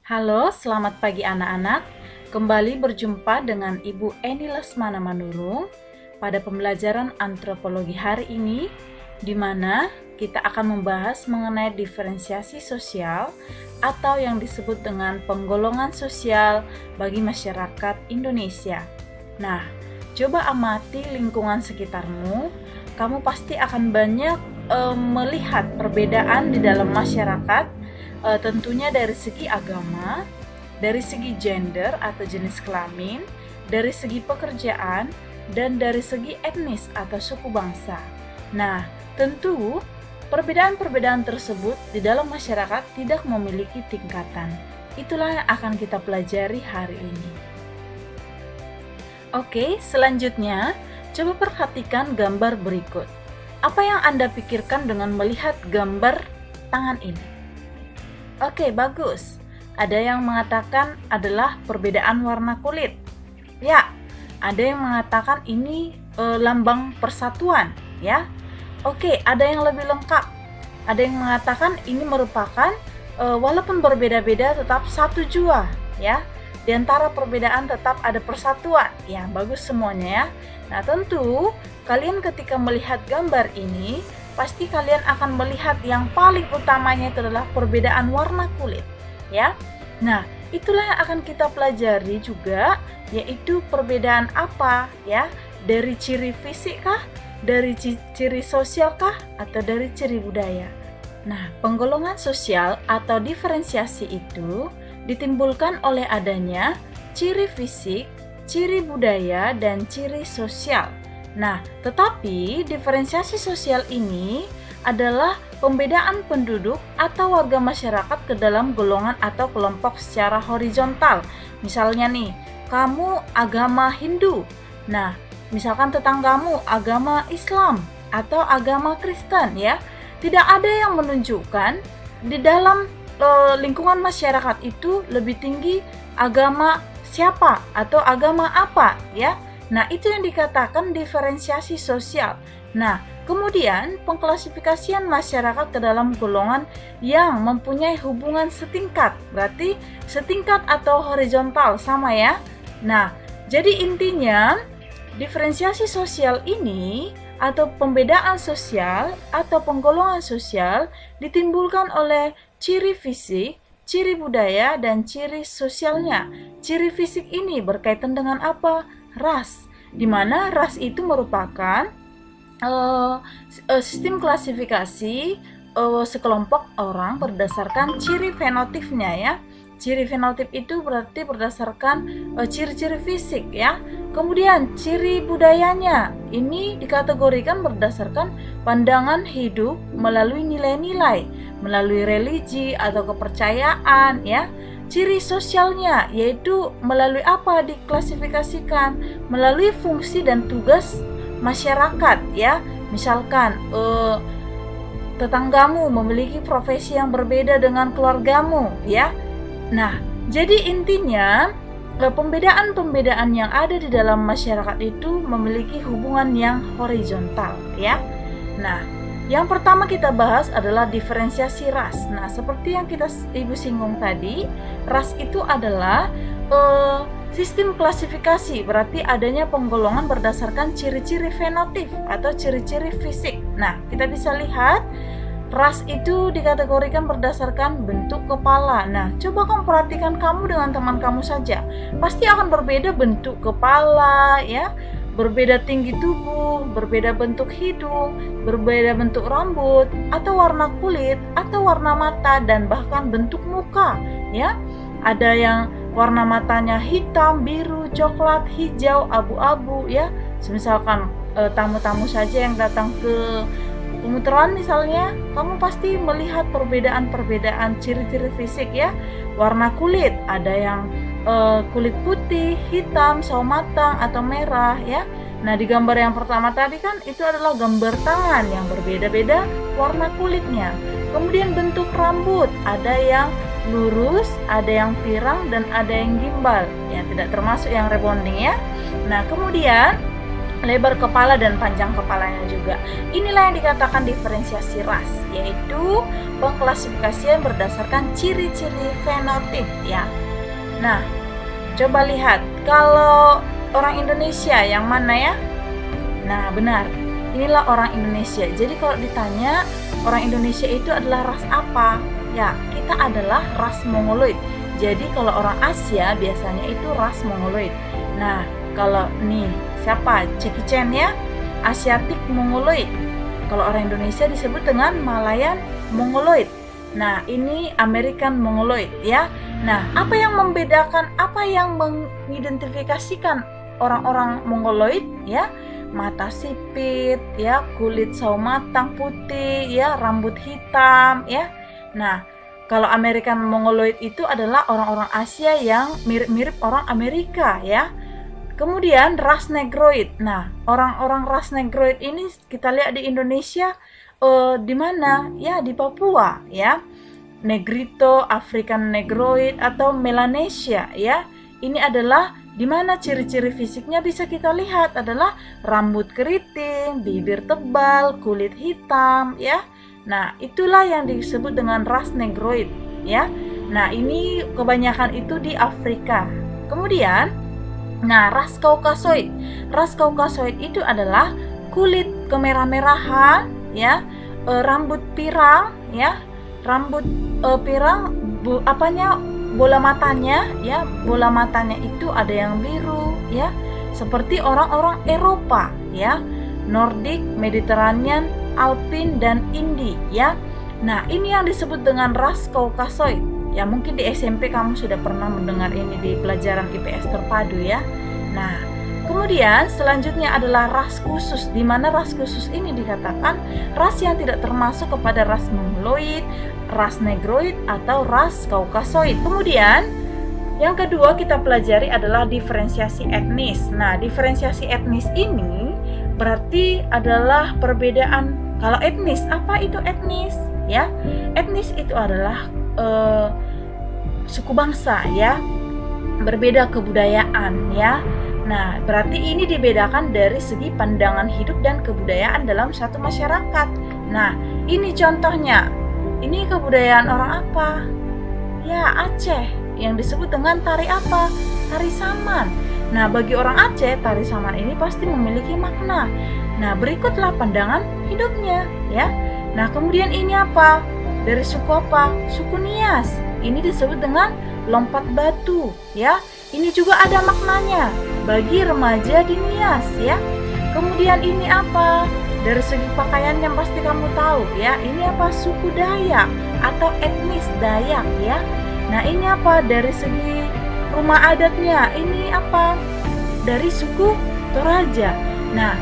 Halo, selamat pagi anak-anak. Kembali berjumpa dengan Ibu Eni Lesmana Manurung pada pembelajaran antropologi hari ini, di mana kita akan membahas mengenai diferensiasi sosial atau yang disebut dengan penggolongan sosial bagi masyarakat Indonesia. Nah, coba amati lingkungan sekitarmu. Kamu pasti akan banyak melihat perbedaan di dalam masyarakat. Tentunya dari segi agama, dari segi gender atau jenis kelamin, dari segi pekerjaan, dan dari segi etnis atau suku bangsa. Nah, tentu perbedaan-perbedaan tersebut di dalam masyarakat tidak memiliki tingkatan. Itulah yang akan kita pelajari hari ini. Oke, selanjutnya coba perhatikan gambar berikut. Apa yang Anda pikirkan dengan melihat gambar tangan ini? Oke, bagus. Ada yang mengatakan adalah perbedaan warna kulit. Ya, ada yang mengatakan ini lambang persatuan, ya. Oke, ada yang lebih lengkap. Ada yang mengatakan ini merupakan walaupun berbeda-beda tetap satu jua, ya. Di antara perbedaan tetap ada persatuan. Ya, bagus semuanya ya. Nah, tentu kalian ketika melihat gambar ini pasti kalian akan melihat yang paling utamanya itu adalah perbedaan warna kulit, ya. Nah, itulah yang akan kita pelajari juga, yaitu perbedaan apa, ya? Dari ciri fisik kah, dari ciri sosial kah, atau dari ciri budaya. Nah, penggolongan sosial atau diferensiasi itu ditimbulkan oleh adanya ciri fisik, ciri budaya, dan ciri sosial. Nah, tetapi diferensiasi sosial ini adalah pembedaan penduduk atau warga masyarakat ke dalam golongan atau kelompok secara horizontal. Misalnya nih, kamu agama Hindu. Nah, misalkan tetanggamu agama Islam atau agama Kristen, ya. Tidak ada yang menunjukkan di dalam lingkungan masyarakat itu lebih tinggi agama siapa atau agama apa, ya. Nah, itu yang dikatakan diferensiasi sosial. Nah, kemudian pengklasifikasian masyarakat ke dalam golongan yang mempunyai hubungan setingkat. Berarti setingkat atau horizontal sama ya. Nah, jadi intinya diferensiasi sosial ini atau pembedaan sosial atau penggolongan sosial ditimbulkan oleh ciri fisik, ciri budaya, dan ciri sosialnya. Ciri fisik ini berkaitan dengan apa? Ras, di mana ras itu merupakan sistem klasifikasi sekelompok orang berdasarkan ciri fenotipnya ya. Ciri fenotip itu berarti berdasarkan ciri-ciri fisik ya. Kemudian ciri budayanya ini dikategorikan berdasarkan pandangan hidup melalui nilai-nilai, melalui religi atau kepercayaan ya. Ciri sosialnya yaitu melalui apa diklasifikasikan? Melalui fungsi dan tugas masyarakat ya. Misalkan tetanggamu memiliki profesi yang berbeda dengan keluargamu ya. Nah, jadi intinya pembedaan-pembedaan yang ada di dalam masyarakat itu memiliki hubungan yang horizontal ya. Nah, yang pertama kita bahas adalah diferensiasi ras. Nah, seperti yang Ibu singgung tadi, ras itu adalah sistem klasifikasi, berarti adanya penggolongan berdasarkan ciri-ciri fenotip atau ciri-ciri fisik. Nah, kita bisa lihat ras itu dikategorikan berdasarkan bentuk kepala. Nah, coba kamu perhatikan kamu dengan teman kamu saja. Pasti akan berbeda bentuk kepala ya. Berbeda tinggi tubuh, berbeda bentuk hidung, berbeda bentuk rambut, atau warna kulit, atau warna mata, dan bahkan bentuk muka ya. Ada yang warna matanya hitam, biru, coklat, hijau, abu-abu ya. Misalkan tamu-tamu saja yang datang ke pemuteran misalnya, kamu pasti melihat perbedaan-perbedaan ciri-ciri fisik ya. Warna kulit, ada yang kulit putih, hitam, sawo matang, atau merah ya. Nah, di gambar yang pertama tadi kan itu adalah gambar tangan yang berbeda-beda warna kulitnya. Kemudian bentuk rambut, ada yang lurus, ada yang pirang, dan ada yang gimbal. Ya, tidak termasuk yang rebonding ya. Nah, kemudian lebar kepala dan panjang kepalanya juga. Inilah yang dikatakan diferensiasi ras, yaitu pengklasifikasian berdasarkan ciri-ciri fenotip ya. Nah, coba lihat kalau orang Indonesia yang mana ya? Nah, benar. Inilah orang Indonesia. Jadi kalau ditanya orang Indonesia itu adalah ras apa? Ya, kita adalah ras Mongoloid. Jadi kalau orang Asia biasanya itu ras Mongoloid. Nah, kalau nih siapa? Jackie Chan ya, Asiatic Mongoloid. Kalau orang Indonesia disebut dengan Malayan Mongoloid. Nah, ini American Mongoloid ya. Nah, apa yang membedakan, apa yang mengidentifikasikan orang-orang Mongoloid ya? Mata sipit ya, kulit sawo matang putih ya, rambut hitam ya. Nah, kalau American Mongoloid itu adalah orang-orang Asia yang mirip-mirip orang Amerika ya. Kemudian ras Negroid. Nah, orang-orang ras Negroid ini kita lihat di Indonesia di mana? Ya, di Papua ya. Negrito, African Negroid atau Melanesia ya. Ini adalah di mana ciri-ciri fisiknya bisa kita lihat adalah rambut keriting, bibir tebal, kulit hitam ya. Nah, itulah yang disebut dengan ras Negroid ya. Nah, ini kebanyakan itu di Afrika. Kemudian, nah, ras Kaukasoid. Ras Kaukasoid itu adalah kulit kemerah-merahan ya, rambut pirang ya, rambut pirang, bola matanya ya, bola matanya itu ada yang biru ya, seperti orang-orang Eropa ya, Nordik, Mediterranean, Alpin dan Indi ya. Nah, ini yang disebut dengan ras Kaukasoid. Ya, mungkin di SMP kamu sudah pernah mendengar ini di pelajaran IPS terpadu ya. Nah, kemudian selanjutnya adalah ras khusus, di mana ras khusus ini dikatakan ras yang tidak termasuk kepada ras Mongoloid, ras Negroid atau ras Kaukasoid. Kemudian yang kedua kita pelajari adalah diferensiasi etnis. Nah, diferensiasi etnis ini berarti adalah perbedaan. Kalau etnis, apa itu etnis? Ya, etnis itu adalah suku bangsa ya, berbeda kebudayaan ya. Nah, berarti ini dibedakan dari segi pandangan hidup dan kebudayaan dalam satu masyarakat. Nah, ini contohnya. Ini kebudayaan orang apa? Ya, Aceh, yang disebut dengan tari apa? Tari Saman. Nah, bagi orang Aceh, tari Saman ini pasti memiliki makna. Nah, berikutlah pandangan hidupnya ya. Nah, kemudian ini apa? Dari suku apa? Suku Nias. Ini disebut dengan lompat batu ya. Ini juga ada maknanya bagi remaja di Nias ya. Kemudian ini apa? Dari segi pakaian yang pasti kamu tahu ya. Ini apa? Suku Dayak atau etnis Dayak ya. Nah, ini apa? Dari segi rumah adatnya. Ini apa? Dari suku Toraja. Nah,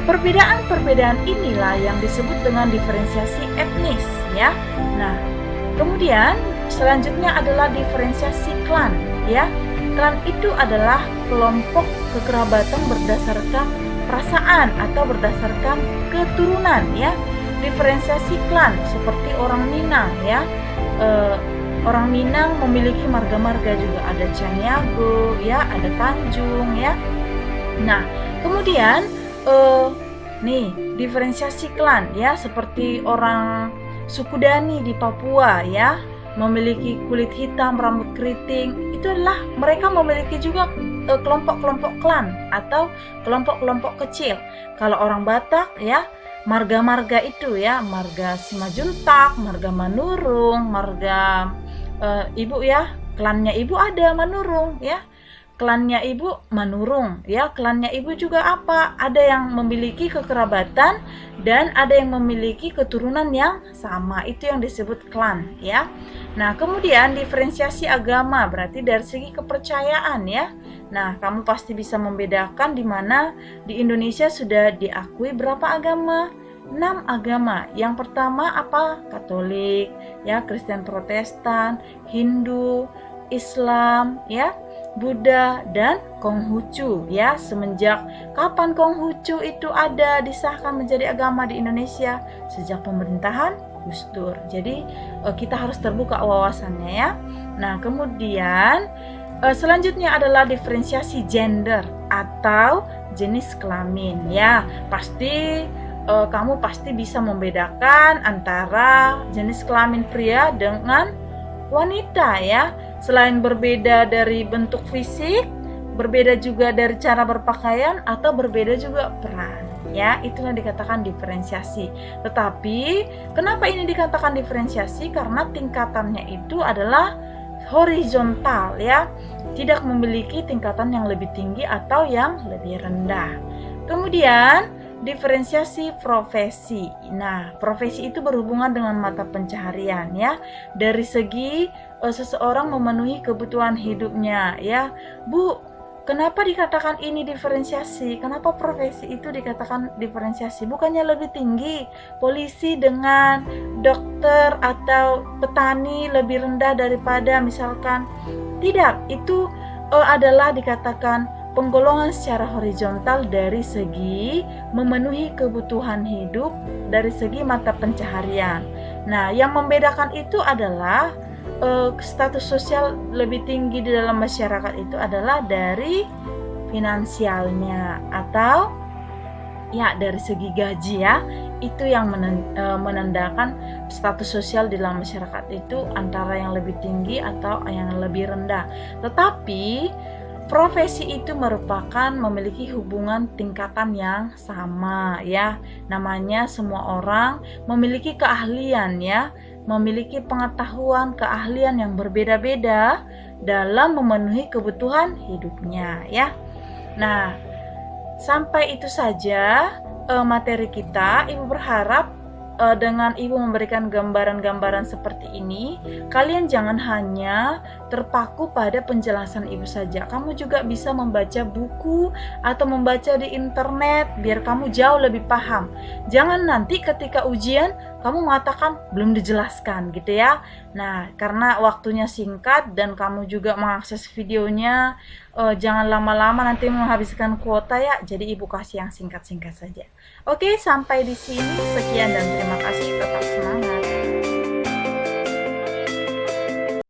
perbedaan-perbedaan inilah yang disebut dengan diferensiasi etnis ya. Nah, kemudian selanjutnya adalah diferensiasi klan ya. Klan itu adalah kelompok kekerabatan berdasarkan perasaan atau berdasarkan keturunan ya. Diferensiasi klan seperti orang Minang ya. Orang Minang memiliki marga-marga juga, ada Caniago ya, ada Tanjung ya. Nah, kemudian nih diferensiasi klan ya, seperti orang suku Dani di Papua ya, memiliki kulit hitam, rambut keriting. Itu adalah mereka memiliki juga kelompok-kelompok klan atau kelompok-kelompok kecil. Kalau orang Batak ya, marga-marga itu ya, marga Simajuntak, marga Manurung, marga ibu ya, klannya ibu ada Manurung ya. Klannya ibu Manurung ya, klannya ibu juga apa? Ada yang memiliki kekerabatan dan ada yang memiliki keturunan yang sama. Itu yang disebut klan ya. Nah, kemudian diferensiasi agama berarti dari segi kepercayaan ya. Nah, kamu pasti bisa membedakan di mana di Indonesia sudah diakui berapa agama? 6 agama. Yang pertama apa? Katolik ya, Kristen Protestan, Hindu, Islam ya, Buddha dan Konghucu ya. Semenjak kapan Konghucu itu ada disahkan menjadi agama di Indonesia? Sejak pemerintahan Gus Dur. Jadi kita harus terbuka wawasannya ya. Nah, kemudian selanjutnya adalah diferensiasi gender atau jenis kelamin ya. Pasti kamu pasti bisa membedakan antara jenis kelamin pria dengan wanita ya. Selain berbeda dari bentuk fisik, berbeda juga dari cara berpakaian atau berbeda juga peran ya. Itulah dikatakan diferensiasi. Tetapi kenapa ini dikatakan diferensiasi? Karena tingkatannya itu adalah horizontal ya, tidak memiliki tingkatan yang lebih tinggi atau yang lebih rendah. Kemudian diferensiasi profesi. Nah, profesi itu berhubungan dengan mata pencaharian ya. Dari segi seseorang memenuhi kebutuhan hidupnya ya. Bu, kenapa dikatakan ini diferensiasi? Kenapa profesi itu dikatakan diferensiasi? Bukannya lebih tinggi polisi dengan dokter atau petani lebih rendah daripada misalkan? Tidak, itu adalah dikatakan penggolongan secara horizontal dari segi memenuhi kebutuhan hidup, dari segi mata pencaharian. Nah, yang membedakan itu adalah status sosial lebih tinggi di dalam masyarakat itu adalah dari finansialnya atau ya dari segi gaji ya. Itu yang menandakan status sosial di dalam masyarakat itu antara yang lebih tinggi atau yang lebih rendah. Tetapi profesi itu merupakan memiliki hubungan tingkatan yang sama ya. Namanya semua orang memiliki keahlian ya, memiliki pengetahuan, keahlian yang berbeda-beda dalam memenuhi kebutuhan hidupnya ya. Nah, sampai itu saja materi kita. Ibu berharap dengan Ibu memberikan gambaran-gambaran seperti ini, kalian jangan hanya terpaku pada penjelasan Ibu saja. Kamu juga bisa membaca buku atau membaca di internet biar kamu jauh lebih paham. Jangan nanti ketika ujian kamu mengatakan belum dijelaskan gitu ya. Nah, karena waktunya singkat dan kamu juga mengakses videonya, jangan lama-lama nanti menghabiskan kuota ya. Jadi Ibu kasih yang singkat-singkat saja. Oke, sampai di sini. Sekian dan terima kasih.